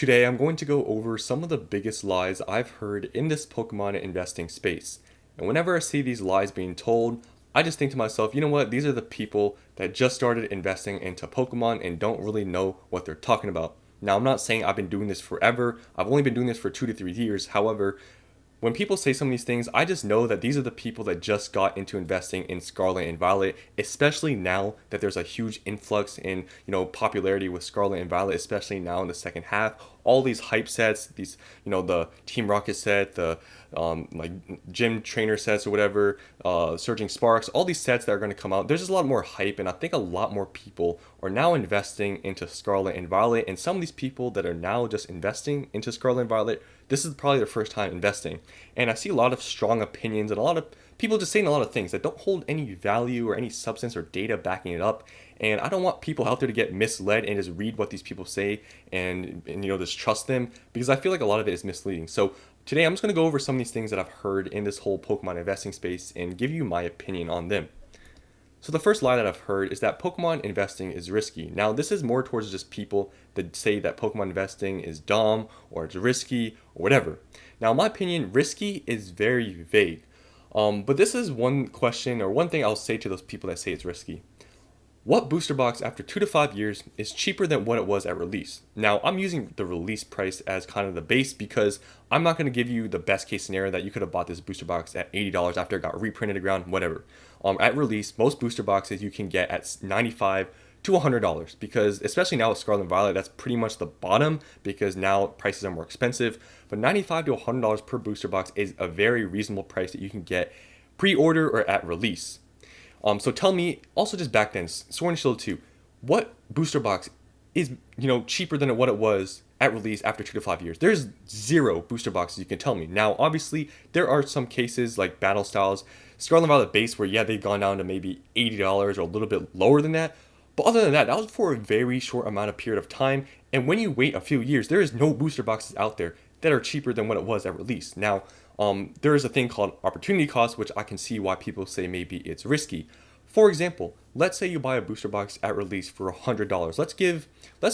Today, I'm going to go over some of the biggest lies I've heard in this Pokemon investing space. And whenever I see these lies being told, I just think to myself, you know what, these are the people that just started investing into Pokemon and don't really know what they're talking about. Now, I'm not saying I've been doing this forever, I've only been doing this for 2 to 3 years. However, when people say some of these things, I just know that these are the people that just got into investing in Scarlet and Violet, especially now that there's a huge influx in, popularity with Scarlet and Violet, especially now in the second half. All these hype sets, these, the Team Rocket set, the like gym trainer sets or whatever, Surging Sparks, all these sets that are going to come out. There's just a lot more hype, and I think a lot more people are now investing into Scarlet and Violet. And some of these people that are now just investing into Scarlet and Violet, this is probably their first time investing. And I see a lot of strong opinions and a lot of people just saying a lot of things that don't hold any value or any substance or data backing it up. And I don't want people out there to get misled and just read what these people say and just trust them, because I feel like a lot of it is misleading. So today I'm just going to go over some of these things that I've heard in this whole Pokemon investing space and give you my opinion on them. So the first lie that I've heard is that Pokemon investing is risky. Now, this is more towards just people that say that Pokemon investing is dumb or it's risky or whatever. Now, in my opinion, risky is very vague. But this is one question or one thing I'll say to those people that say it's risky. What booster box after 2 to 5 years is cheaper than what it was at release? Now, I'm using the release price as kind of the base because I'm not going to give you the best case scenario that you could have bought this booster box at $80 after it got reprinted around, whatever. At release, most booster boxes you can get at $95 to $100, because especially now with Scarlet and Violet, that's pretty much the bottom because now prices are more expensive. But $95 to $100 per booster box is a very reasonable price that you can get pre-order or at release. So tell me, also just back then, Sword and Shield 2, what booster box is, cheaper than what it was at release after 2 to 5 years? There's zero booster boxes you can tell me. Now, obviously, there are some cases like Battle Styles, Scarlet and Violet base, where, they've gone down to maybe $80 or a little bit lower than that. But other than that, that was for a very short amount of period of time. And when you wait a few years, there is no booster boxes out there that are cheaper than what it was at release. Now, there is a thing called opportunity cost, which I can see why people say maybe it's risky. For example, let's say you buy a booster box at release for $100. Let's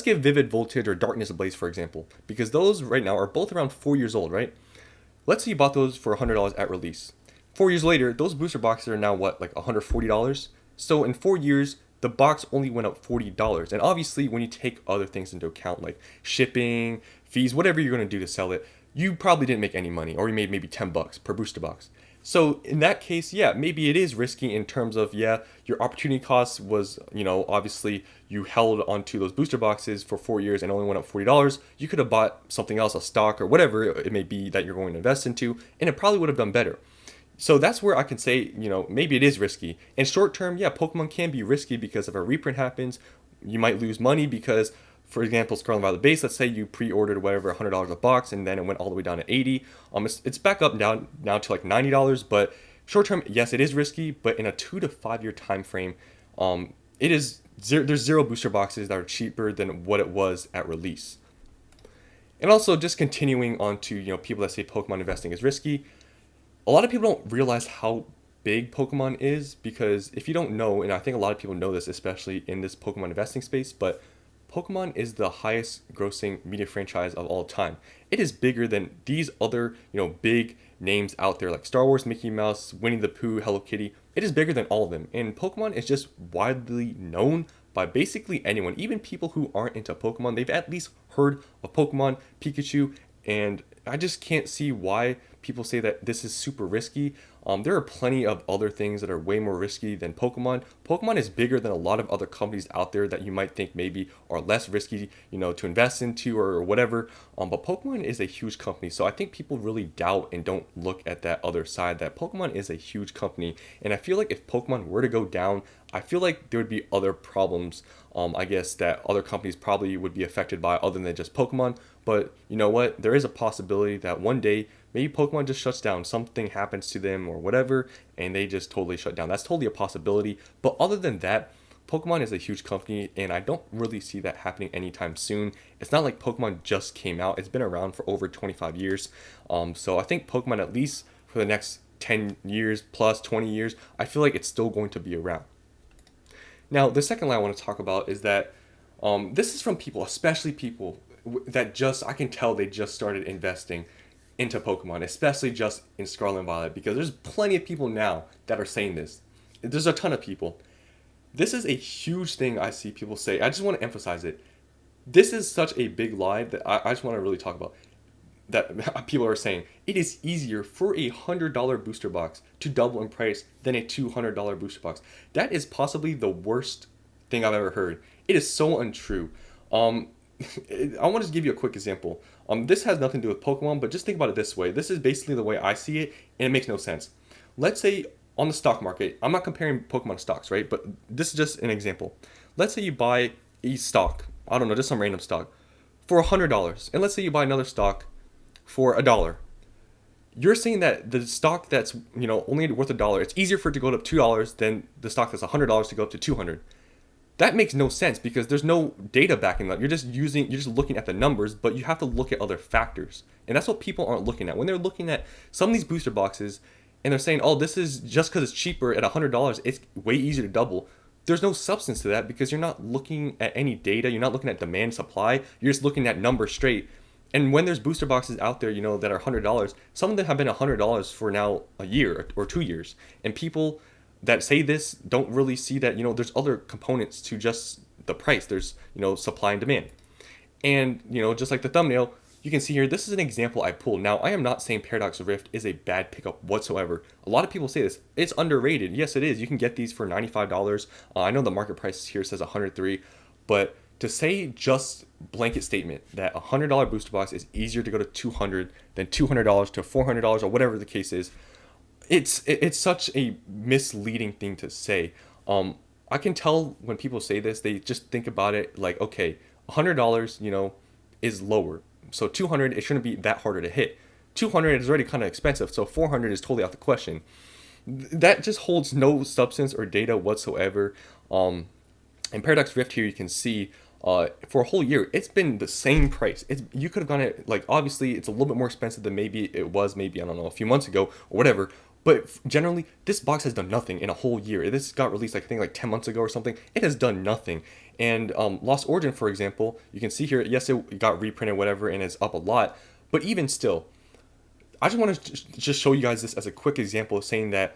give Vivid Voltage or Darkness Ablaze, for example, because those right now are both around 4 years old, right? Let's say you bought those for $100 at release. 4 years later, those booster boxes are now what, like $140? So in 4 years, the box only went up $40. And obviously, when you take other things into account, like shipping, fees, whatever you're going to do to sell it, you probably didn't make any money, or you made maybe $10 per booster box. So in that case, maybe it is risky in terms of, your opportunity cost was, obviously you held onto those booster boxes for 4 years and only went up $40. You could have bought something else, a stock or whatever it may be that you're going to invest into, and it probably would have done better. So that's where I can say, maybe it is risky. In short term, Pokemon can be risky because if a reprint happens, you might lose money because, for example, Scarlet and Violet base, let's say you pre-ordered whatever, $100 a box, and then it went all the way down to $80. It's back up down now to like $90, but short term, yes, it is risky, but in a 2 to 5 year time frame, there's zero booster boxes that are cheaper than what it was at release. And also, just continuing on to, people that say Pokemon investing is risky, a lot of people don't realize how big Pokemon is, because if you don't know, and I think a lot of people know this, especially in this Pokemon investing space, but Pokemon is the highest grossing media franchise of all time. It is bigger than these other, big names out there like Star Wars, Mickey Mouse, Winnie the Pooh, Hello Kitty. It is bigger than all of them. And Pokemon is just widely known by basically anyone, even people who aren't into Pokemon. They've at least heard of Pokemon, Pikachu, and I just can't see why people say that this is super risky. There are plenty of other things that are way more risky than Pokemon. Pokemon is bigger than a lot of other companies out there that you might think maybe are less risky, to invest into or whatever. But Pokemon is a huge company, so I think people really doubt and don't look at that other side, that Pokemon is a huge company. And I feel like if Pokemon were to go down, I feel like there would be other problems, I guess, that other companies probably would be affected by other than just Pokemon. But you know what? There is a possibility that one day maybe Pokemon just shuts down, something happens to them or whatever, and they just totally shut down. That's totally a possibility. But other than that, Pokemon is a huge company, and I don't really see that happening anytime soon. It's not like Pokemon just came out. It's been around for over 25 years. So I think Pokemon, at least for the next 10 years plus 20 years, I feel like it's still going to be around. Now, the second line I want to talk about is that this is from people, especially people that just I can tell they just started investing into Pokemon, especially just in Scarlet and Violet, because there's plenty of people now that are saying this. There's a ton of people. This is a huge thing I see people say. I just want to emphasize it. This is such a big lie that I just want to really talk about. That people are saying it is easier for $100 booster box to double in price than a $200 booster box. That is possibly the worst thing I've ever heard. It is so untrue. I want to give you a quick example. This has nothing to do with Pokemon, but just think about it this way. This is basically the way I see it, and it makes no sense. Let's say on the stock market, I'm not comparing Pokemon stocks, right? But this is just an example. Let's say you buy a stock, I don't know, just some random stock, for $100, and let's say you buy another stock for $1. You're saying that the stock that's only worth $1, it's easier for it to go up $2 than the stock that's $100 to go up to $200. That makes no sense because there's no data backing that. You're just looking at the numbers, but you have to look at other factors. And that's what people aren't looking at. When they're looking at some of these booster boxes and they're saying, oh, this is just because it's cheaper at $100, it's way easier to double. There's no substance to that because you're not looking at any data. You're not looking at demand supply. You're just looking at numbers straight. And when there's booster boxes out there, that are $100, some of them have been $100 for now a year or 2 years. And people that say this don't really see that, there's other components to just the price. There's, supply and demand. And, just like the thumbnail, you can see here, this is an example I pulled. Now, I am not saying Paradox Rift is a bad pickup whatsoever. A lot of people say this. It's underrated. Yes, it is. You can get these for $95. I know the market price here says $103, but to say just blanket statement that a $100 booster box is easier to go to $200 than $200 to $400 or whatever the case is, it's such a misleading thing to say. I can tell when people say this, they just think about it like, okay, $100, is lower. So 200, it shouldn't be that harder to hit. 200 is already kind of expensive, so 400 is totally out the question. That just holds no substance or data whatsoever. In Paradox Rift here, you can see for a whole year, it's been the same price. You could have gone it, like, obviously, it's a little bit more expensive than maybe it was, I don't know, a few months ago or whatever. But generally, this box has done nothing in a whole year. This got released, I think, like 10 months ago or something. It has done nothing. And Lost Origin, for example, you can see here, yes, it got reprinted, whatever, and it's up a lot. But even still, I just want to just show you guys this as a quick example of saying that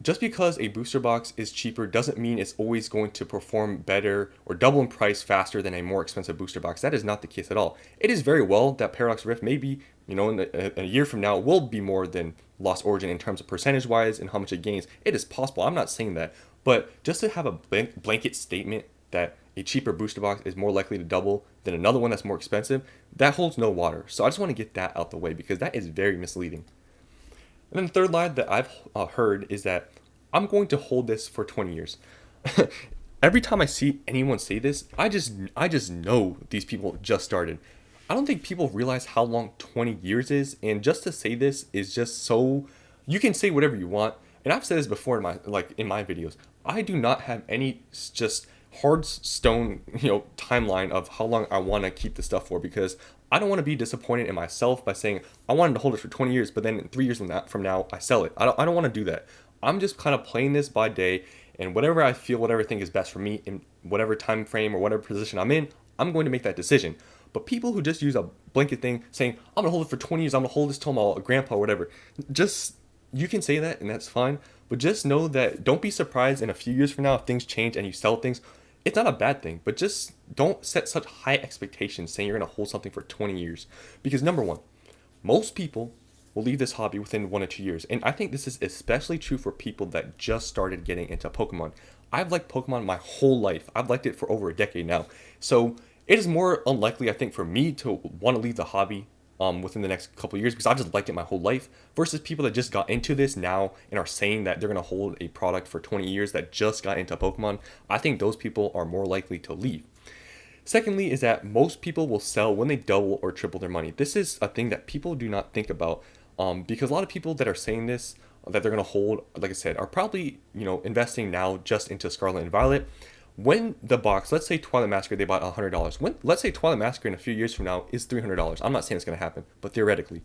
just because a booster box is cheaper doesn't mean it's always going to perform better or double in price faster than a more expensive booster box. That is not the case at all. It is very well that Paradox Rift maybe, in a year from now will be more than Lost Origin in terms of percentage wise and how much it gains. It is possible. I'm not saying that. But just to have a blanket statement that a cheaper booster box is more likely to double than another one that's more expensive, that holds no water. So I just want to get that out the way because that is very misleading. And then the third lie that I've heard is that I'm going to hold this for 20 years. Every time I see anyone say this, I just know these people just started. I don't think people realize how long 20 years is, and just to say this is just so. You can say whatever you want, and I've said this before in my videos. I do not have any just hard stone timeline of how long I want to keep the stuff for because I don't want to be disappointed in myself by saying I wanted to hold it for 20 years, but then 3 years from now I sell it. I don't want to do that. I'm just kind of playing this by day, and whatever I feel, whatever I think is best for me in whatever time frame or whatever position I'm in, I'm going to make that decision. But people who just use a blanket thing saying, I'm going to hold it for 20 years, I'm going to hold this till my grandpa or whatever, you can say that and that's fine, but just know that don't be surprised in a few years from now if things change and you sell things. It's not a bad thing, but just don't set such high expectations saying you're going to hold something for 20 years. Because number one, most people will leave this hobby within 1 or 2 years. And I think this is especially true for people that just started getting into Pokemon. I've liked Pokemon my whole life. I've liked it for over a decade now. So it is more unlikely, I think, for me to want to leave the hobby within the next couple of years because I've just liked it my whole life versus people that just got into this now and are saying that they're going to hold a product for 20 years that just got into Pokemon. I think those people are more likely to leave. Secondly is that most people will sell when they double or triple their money. This is a thing that people do not think about because a lot of people that are saying this, that they're going to hold, like I said, are probably, investing now just into Scarlet and Violet. When the box, let's say Twilight Massacre, they bought $100. Let's say Twilight Massacre in a few years from now is $300. I'm not saying it's going to happen, but theoretically,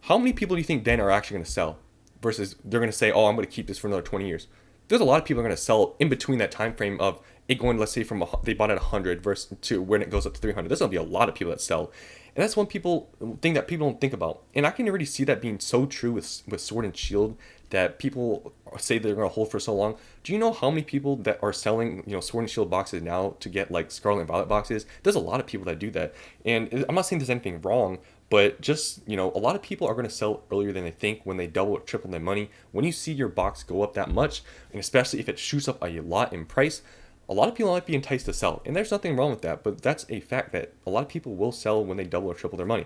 how many people do you think then are actually going to sell versus they're going to say, oh, I'm going to keep this for another 20 years? There's a lot of people are going to sell in between that time frame of it going, let's say they bought at 100 versus to when it goes up to 300. There's gonna be a lot of people that sell, and that's one thing that people don't think about. And I can already see that being so true with Sword and Shield, that people say they're gonna hold for so long. Do you know how many people that are selling, Sword and Shield boxes now to get like Scarlet and Violet boxes? There's a lot of people that do that, and I'm not saying there's anything wrong. But just, a lot of people are going to sell earlier than they think when they double or triple their money. When you see your box go up that much, and especially if it shoots up a lot in price, a lot of people might be enticed to sell. And there's nothing wrong with that, but that's a fact that a lot of people will sell when they double or triple their money.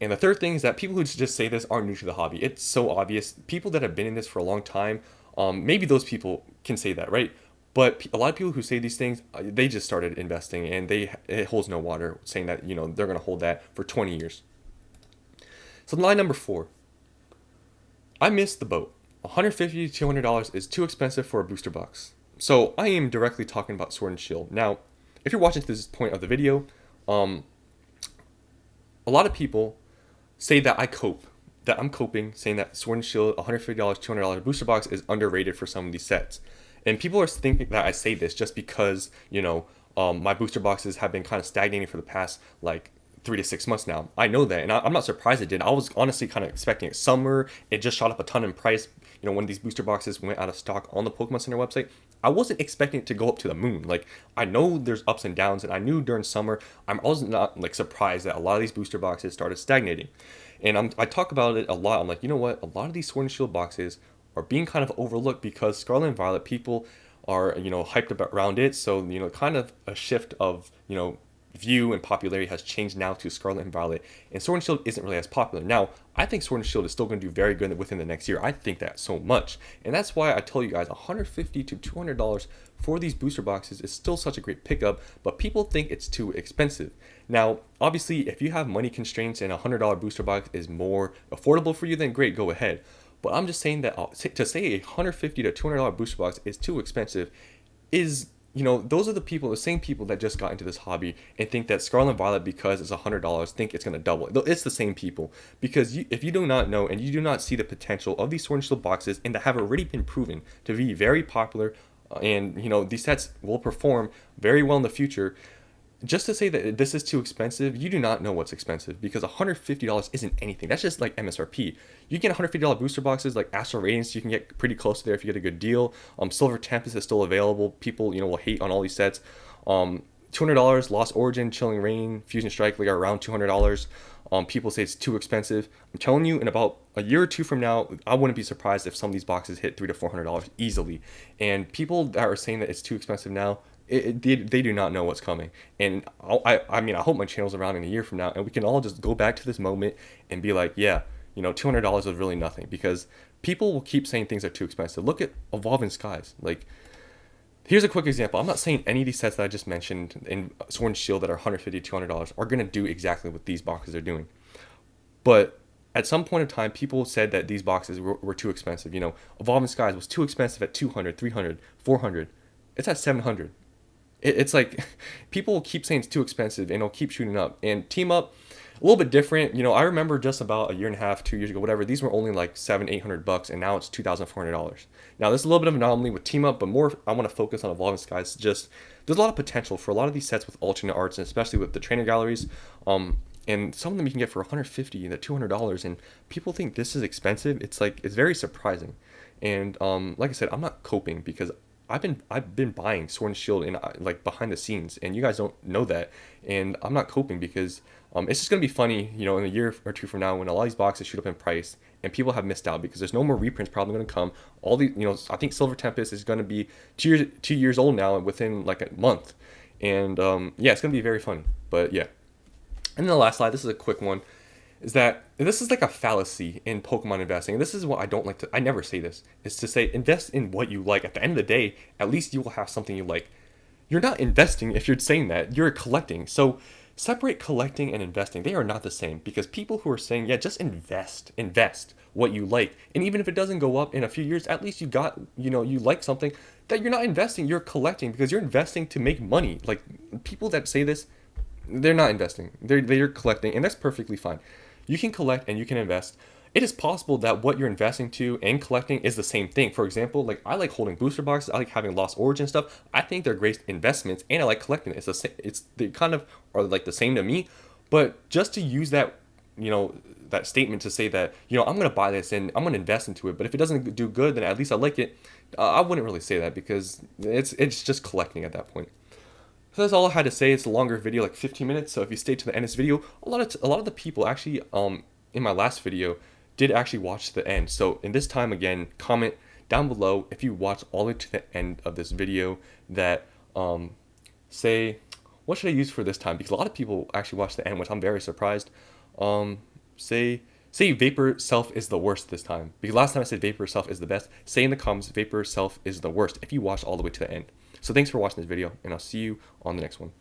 And the third thing is that people who just say this are new to the hobby. It's so obvious. People that have been in this for a long time, maybe those people can say that, right? But a lot of people who say these things, they just started investing, and it holds no water saying that, they're going to hold that for 20 years. So line number 4, I missed the boat. $150 to $200 is too expensive for a booster box. So I am directly talking about Sword and Shield. Now, if you're watching to this point of the video, a lot of people say that I'm coping, saying that Sword and Shield, $150, $200 booster box is underrated for some of these sets. And people are thinking that I say this just because, my booster boxes have been kind of stagnating for the past, 3 to 6 months now. I know that, and I'm not surprised it did. I was honestly kind of expecting it. Summer, it just shot up a ton in price. When these booster boxes went out of stock on the Pokemon Center website, I wasn't expecting it to go up to the moon. I know there's ups and downs, and I knew during summer, I was not surprised that a lot of these booster boxes started stagnating. And I talk about it a lot. I'm like, you know what? A lot of these Sword and Shield boxes are being kind of overlooked because Scarlet and Violet people are, hyped around it. So, kind of a shift of, view and popularity has changed now to Scarlet and Violet, and Sword and Shield isn't really as popular. Now, I think Sword and Shield is still going to do very good within the next year. I think that so much, and that's why I tell you guys $150 to $200 for these booster boxes is still such a great pickup, but people think it's too expensive. Now, obviously, if you have money constraints and a $100 booster box is more affordable for you, then great, go ahead. But I'm just saying that to say a $150 to $200 booster box is too expensive is, those are the same people that just got into this hobby and think that Scarlet and Violet, because it's $100, think it's going to double. It's the same people. Because if you do not know and you do not see the potential of these Sword and Shield boxes, and that have already been proven to be very popular, and, these sets will perform very well in the future, just to say that this is too expensive, you do not know what's expensive, because $150 isn't anything. That's just like MSRP. You can get $150 booster boxes like Astral Radiance. You can get pretty close to there if you get a good deal. Silver Tempest is still available. People, will hate on all these sets. $200 Lost Origin, Chilling Reign, Fusion Strike, are around $200. People say it's too expensive. I'm telling you, in about a year or two from now, I wouldn't be surprised if some of these boxes hit $300 to $400 easily. And people that are saying that it's too expensive now, they do not know what's coming. And I hope my channel's around in a year from now, and we can all just go back to this moment and be like, yeah, $200 is really nothing, because people will keep saying things are too expensive. Look at Evolving Skies. Here's a quick example. I'm not saying any of these sets that I just mentioned in Sword and Shield that are $150 to $200 are going to do exactly what these boxes are doing. But at some point in time, people said that these boxes were too expensive. Evolving Skies was too expensive at $200, $300, $400. It's at $700. It's like people will keep saying it's too expensive, and it'll keep shooting up. And Team Up, a little bit different. I remember just about a year and a half, 2 years ago, whatever, these were only like $700-800, and now it's $2,400. Now, there's a little bit of an anomaly with Team Up, but more I want to focus on Evolving Skies. Just there's a lot of potential for a lot of these sets with alternate arts, and especially with the trainer galleries. And some of them you can get for $150 to $200, and people think this is expensive. It's very surprising. And like I said, I'm not coping, because I've been buying Sword and Shield in behind the scenes, and you guys don't know that. And I'm not coping because it's just gonna be funny, in a year or two from now, when a lot of these boxes shoot up in price and people have missed out because there's no more reprints probably gonna come. All the I think Silver Tempest is gonna be 2 years old now within like a month, and yeah, it's gonna be very funny. But yeah, and then the last slide. This is a quick one. Is that this is like a fallacy in Pokemon investing. And this is what I don't like to, I never say this, is to say invest in what you like. At the end of the day, at least you will have something you like. You're not investing if you're saying that, you're collecting. So separate collecting and investing. They are not the same, because people who are saying, yeah, just invest what you like. And even if it doesn't go up in a few years, at least you got, you like something. That you're not investing, you're collecting, because you're investing to make money. Like, people that say this, they're not investing. They're collecting, and that's perfectly fine. You can collect and you can invest. it is possible that what you're investing to and collecting is the same thing. For example, like I like holding booster boxes, I like having Lost Origin stuff. I think they're great investments, and I like collecting it. It's they kind of are like the same to me. But just to use that, that statement to say that I'm gonna buy this and I'm gonna invest into it, but if it doesn't do good, then at least I like it. I wouldn't really say that because it's just collecting at that point. So that's all I had to say. It's a longer video, like 15 minutes. So if you stay to the end of this video, a lot of the people actually in my last video did actually watch to the end. So in this time again, comment down below if you watch all the way to the end of this video that say what should I use for this time, because a lot of people actually watch the end, which I'm very surprised. Say Vapor Self is the worst this time, because last time I said Vapor Self is the best. Say in the comments Vapor Self is the worst if you watch all the way to the end. So thanks for watching this video, and I'll see you on the next one.